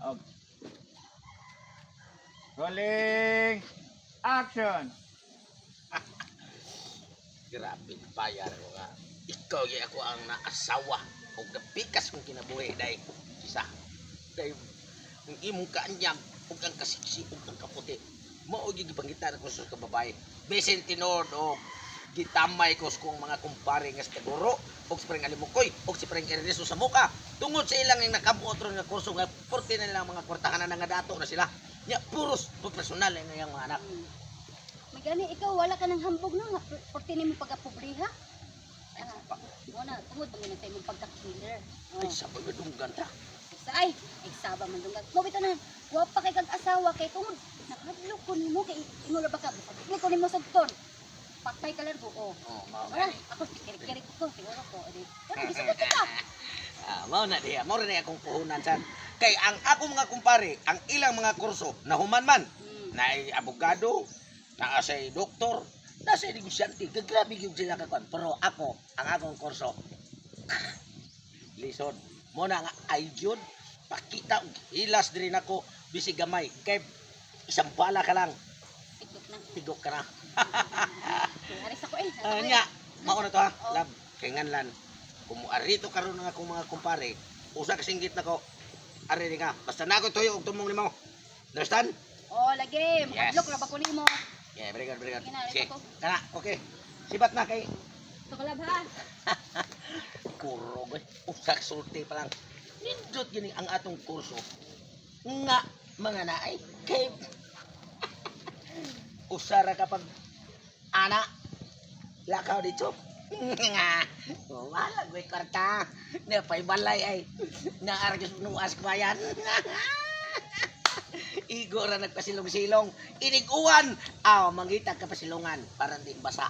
Og rolling action. Grabe bayar ko nga. Ikaw yung ako ang naasawa o napikas kong kinabuhi dahil isa. Dahil ang imong kaanyag o ang kasiksi o ang kaputi. Maugig ipangitan ko sa kababae. Besen tinod o gitamay ko sa kong mga kumpare nga sa Taguro o sa parang Alimukoy o sa parang Ernesto sa muka. Tungod sa ilang yung nakabuot ron nga kurso nga 40 na nilang mga kwartahan na nga dato na sila. Nya puros profesional na yung mga anak. May gani, ikaw wala ka ng hambog na nga. Porti ni mo pagkapobriha. Muna, tungod ba nga tayo mong pagka-killer. Ay, sabay na dunggan ta. Ay, saba man dungag. Mo bitaw na, wa pa kay kag-asawa kay tungod. Nakadlok ko nimo kay imo ra ba ka? Dili ko nimo sagton. Patay ka largo. Oh. Wala, ako kirik-kirik ko, siguro ko. Pero gisugot ka. Mao na diya, mao rin akong puhunan san. Kay ang ako mga kumpare, ang ilang mga kurso na humanman, na abogado, na asay doktor, na asay negosyante, grabe yung sila kakuan. Pero ako, ang akong kurso, lisod. Mo na nga ay jud, pakita og hilas diri nako bisig gamay. Kay isang bala ka lang, Tiktok na. tigok ka na. Aris ako eh. Nya, mao na to ha, lab, kay nganlan. Kung arito karon nga akong mga kumpare, usa ka singgit nako. Ari ni ka, basta na ako tuyo og tumong nimo. Understand? Oh, lagi. Yes. Makadlok ra ba ko nimo? Yeah, very good, very good. Sige na, Sige, ito. kana, okay. Sibat na kay Tukalab ha. kurog eh. Usak sulti pa lang. Nindot gini ang atong kurso. Nga, mga naay, kay usara kapag ana, lakaw dito. Nga, wala, gue karta. Na pa'y balay ay, naaragis nuas kumayan. Igo ra nagpasilong-silong. Iniguan. Mangita ka pasilungan para di basa.